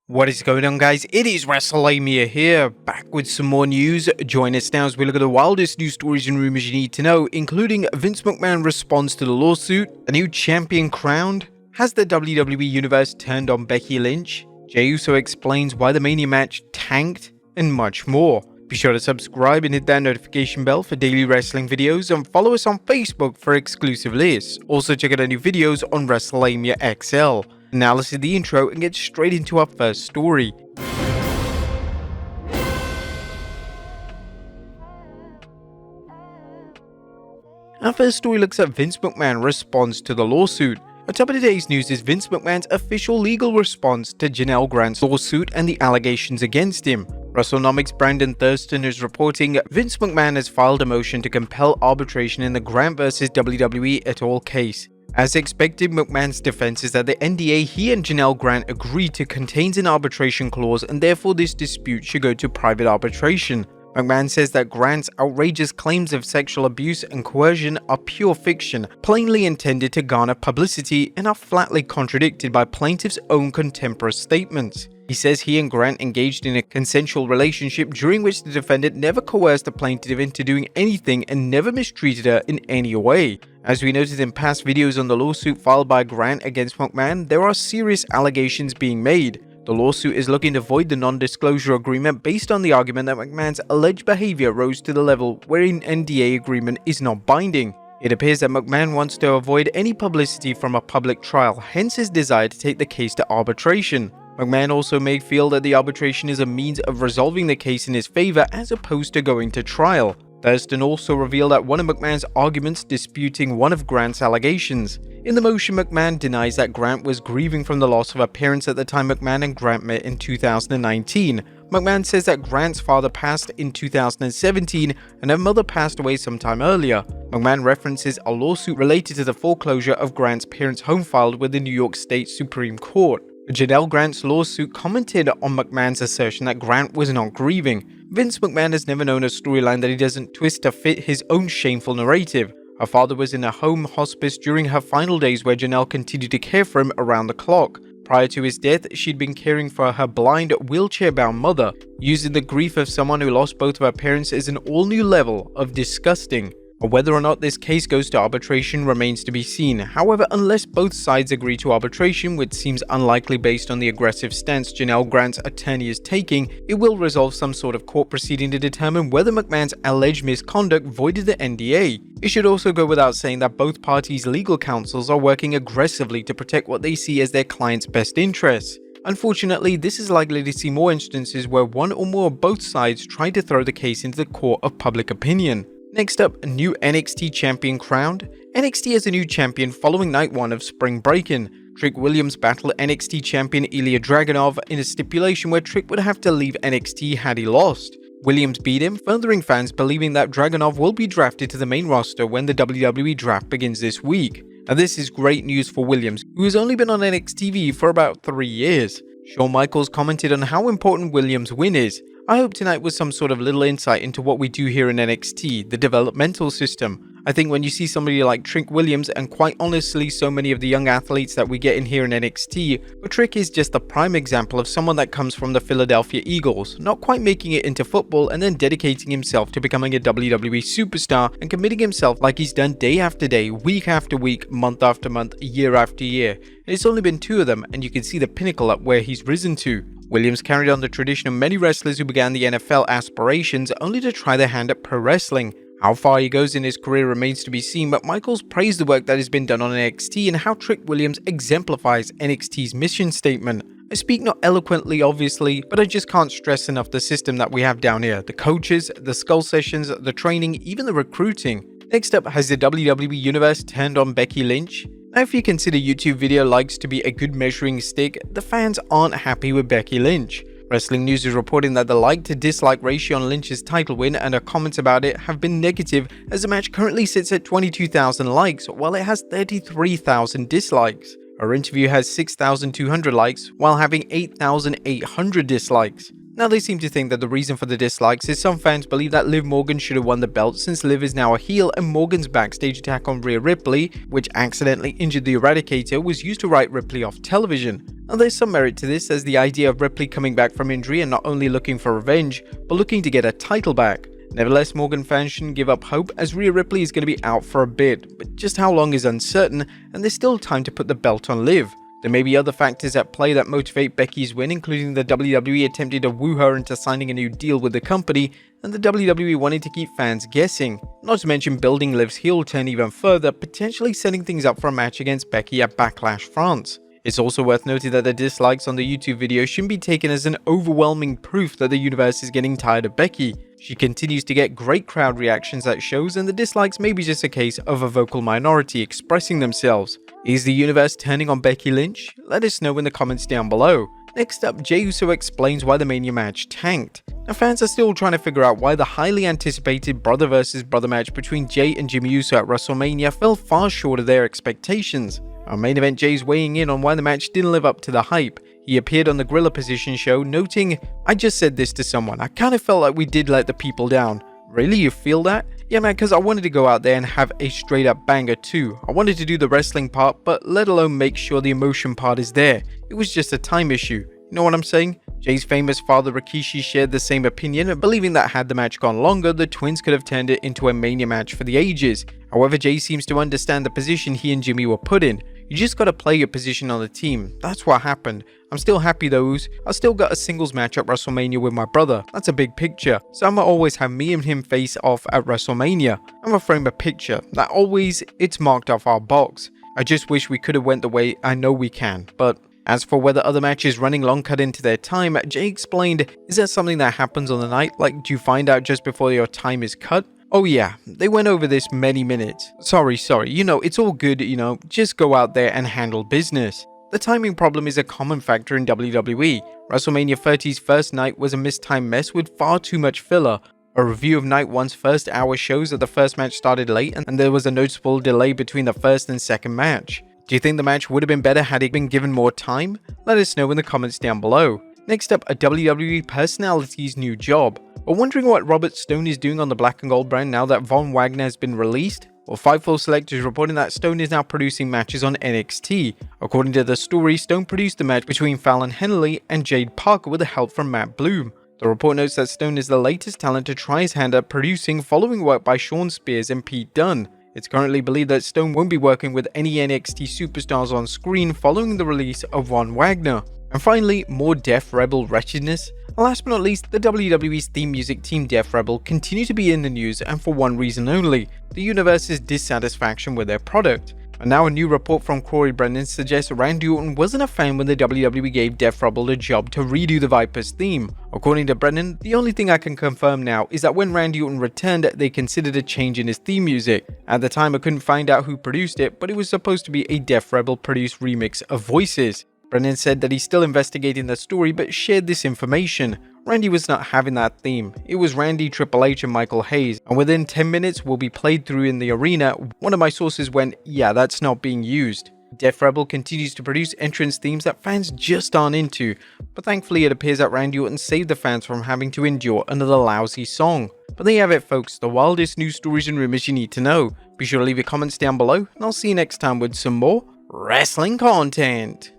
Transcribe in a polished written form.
What is going on, guys? It is Wrestlelamia here, back with some more news. Join us now as we look at the wildest news stories and rumors you need to know, including Vince McMahon responds to the lawsuit, a new champion crowned, has the WWE Universe turned on Becky Lynch, Jey Uso explains why the Mania match tanked, and much more. Be sure to subscribe and hit that notification bell for daily wrestling videos, and follow us on Facebook for exclusive lists. Also check out our new videos on Wrestlelamia XL. Now let's do the intro and get straight into our first story. Our first story looks at Vince McMahon responds to the lawsuit. On top of today's news is Vince McMahon's official legal response to Janelle Grant's lawsuit and the allegations against him. WrestleNomics' Brandon Thurston is reporting Vince McMahon has filed a motion to compel arbitration in the Grant vs. WWE et al. Case. As expected, McMahon's defense is that the NDA he and Janelle Grant agreed to contains an arbitration clause, and therefore this dispute should go to private arbitration. McMahon says that Grant's outrageous claims of sexual abuse and coercion are pure fiction, plainly intended to garner publicity, and are flatly contradicted by plaintiff's own contemporaneous statements. He says he and Grant engaged in a consensual relationship during which the defendant never coerced the plaintiff into doing anything and never mistreated her in any way. As we noted in past videos on the lawsuit filed by Grant against McMahon, there are serious allegations being made. The lawsuit is looking to void the non-disclosure agreement based on the argument that McMahon's alleged behavior rose to the level where an NDA agreement is not binding. It appears that McMahon wants to avoid any publicity from a public trial, hence his desire to take the case to arbitration. McMahon also may feel that the arbitration is a means of resolving the case in his favor as opposed to going to trial. Thurston also revealed that one of McMahon's arguments disputing one of Grant's allegations. In the motion, McMahon denies that Grant was grieving from the loss of a parent at the time McMahon and Grant met in 2019. McMahon says that Grant's father passed in 2017 and her mother passed away sometime earlier. McMahon references a lawsuit related to the foreclosure of Grant's parents' home filed with the New York State Supreme Court. Janelle Grant's lawsuit commented on McMahon's assertion that Grant was not grieving. Vince McMahon has never known a storyline that he doesn't twist to fit his own shameful narrative. Her father was in a home hospice during her final days where Janelle continued to care for him around the clock. Prior to his death, she'd been caring for her blind, wheelchair-bound mother. Using the grief of someone who lost both of her parents is an all-new level of disgusting. Whether or not this case goes to arbitration remains to be seen. However, unless both sides agree to arbitration, which seems unlikely based on the aggressive stance Janelle Grant's attorney is taking, it will resolve some sort of court proceeding to determine whether McMahon's alleged misconduct voided the NDA. It should also go without saying that both parties' legal counsels are working aggressively to protect what they see as their client's best interests. Unfortunately, this is likely to see more instances where one or more of both sides try to throw the case into the court of public opinion. Next up, a new NXT Champion Crowned. NXT has a new champion following night 1 of Spring Break-In. Trick Williams battled NXT champion Ilya Dragunov in a stipulation where Trick would have to leave NXT had he lost. Williams beat him, furthering fans believing that Dragunov will be drafted to the main roster when the WWE draft begins this week. Now this is great news for Williams, who has only been on NXT for about 3 years. Shawn Michaels commented on how important Williams' win is. I hope tonight was some sort of little insight into what we do here in NXT, the developmental system. I think when you see somebody like Trick Williams, and quite honestly so many of the young athletes that we get in here in NXT, but Trick is just the prime example of someone that comes from the Philadelphia Eagles, not quite making it into football and then dedicating himself to becoming a WWE superstar and committing himself like he's done day after day, week after week, month after month, year after year. And it's only been 2 of them, and you can see the pinnacle at where he's risen to. Williams carried on the tradition of many wrestlers who began the NFL aspirations only to try their hand at pro wrestling. How far he goes in his career remains to be seen, but Michaels praised the work that has been done on NXT and how Trick Williams exemplifies NXT's mission statement. I speak not eloquently obviously, but I just can't stress enough the system that we have down here. The coaches, the skull sessions, the training, even the recruiting. Next up, has the WWE Universe turned on Becky Lynch? Now, if you consider YouTube video likes to be a good measuring stick, the fans aren't happy with Becky Lynch. Wrestling News is reporting that the like to dislike ratio on Lynch's title win and her comments about it have been negative, as the match currently sits at 22,000 likes while it has 33,000 dislikes. Her interview has 6,200 likes while having 8,800 dislikes. Now they seem to think that the reason for the dislikes is some fans believe that Liv Morgan should have won the belt since Liv is now a heel, and Morgan's backstage attack on Rhea Ripley, which accidentally injured the Eradicator, was used to write Ripley off television. Now there's some merit to this, as the idea of Ripley coming back from injury and not only looking for revenge, but looking to get a title back. Nevertheless, Morgan fans shouldn't give up hope, as Rhea Ripley is going to be out for a bit, but just how long is uncertain, and there's still time to put the belt on Liv. There may be other factors at play that motivate Becky's win, including the WWE attempting to woo her into signing a new deal with the company, and the WWE wanting to keep fans guessing. Not to mention building Liv's heel turn even further, potentially setting things up for a match against Becky at Backlash France. It's also worth noting that the dislikes on the YouTube video shouldn't be taken as an overwhelming proof that the universe is getting tired of Becky. She continues to get great crowd reactions at shows, and the dislikes may be just a case of a vocal minority expressing themselves. Is the universe turning on Becky Lynch? Let us know in the comments down below. Next up, Jey Uso explains why the Mania match tanked. Now, fans are still trying to figure out why the highly anticipated brother versus brother match between Jey and Jimmy Uso at WrestleMania fell far short of their expectations. Our main event, Jey's weighing in on why the match didn't live up to the hype. He appeared on the Gorilla Position show, noting, "I just said this to someone, I kinda felt like we did let the people down." Really, you feel that? Yeah man, cause I wanted to go out there and have a straight up banger too. I wanted to do the wrestling part, but let alone make sure the emotion part is there. It was just a time issue. You know what I'm saying? Jey's famous father Rikishi shared the same opinion, believing that had the match gone longer, the twins could have turned it into a Mania match for the ages. However, Jey seems to understand the position he and Jimmy were put in. You just gotta play your position on the team. That's what happened. I'm still happy though, I still got a singles match at WrestleMania with my brother. That's a big picture. So I'ma always have me and him face off at WrestleMania. I'ma frame a picture that always it's marked off our box. I just wish we could have went the way I know we can, but as for whether other matches running long cut into their time, Jey explained, is that something that happens on the night? Like, do you find out just before your time is cut? Oh yeah, they went over this many minutes. Sorry, it's all good, just go out there and handle business. The timing problem is a common factor in WWE. WrestleMania 30's first night was a mistimed mess with far too much filler. A review of Night 1's first hour shows that the first match started late and there was a noticeable delay between the first and second match. Do you think the match would have been better had it been given more time? Let us know in the comments down below. Next up, a WWE personality's new job. We're wondering what Robert Stone is doing on the Black and Gold brand now that Von Wagner has been released? Well, Fightful Select is reporting that Stone is now producing matches on NXT. According to the story, Stone produced the match between Fallon Henley and Jade Parker with the help from Matt Bloom. The report notes that Stone is the latest talent to try his hand at producing, following work by Shawn Spears and Pete Dunne. It's currently believed that Stone won't be working with any NXT superstars on screen following the release of Von Wagner. And finally, more Def Rebel Wretchedness. Last but not least, the WWE's theme music team Def Rebel continue to be in the news, and for one reason only: the universe's dissatisfaction with their product. And now a new report from Corey Brennan suggests Randy Orton wasn't a fan when the WWE gave Def Rebel the job to redo the Viper's theme. According to Brennan, the only thing I can confirm now is that when Randy Orton returned, they considered a change in his theme music. At the time, I couldn't find out who produced it, but it was supposed to be a Def Rebel produced remix of Voices. Brennan said that he's still investigating the story, but shared this information. Randy was not having that theme. It was Randy, Triple H and Michael Hayes, and within 10 minutes will be played through in the arena. One of my sources went, yeah, that's not being used. Def Rebel continues to produce entrance themes that fans just aren't into, but thankfully it appears that Randy Orton saved the fans from having to endure another lousy song. But there you have it folks, the wildest news stories and rumors you need to know. Be sure to leave your comments down below, and I'll see you next time with some more wrestling content.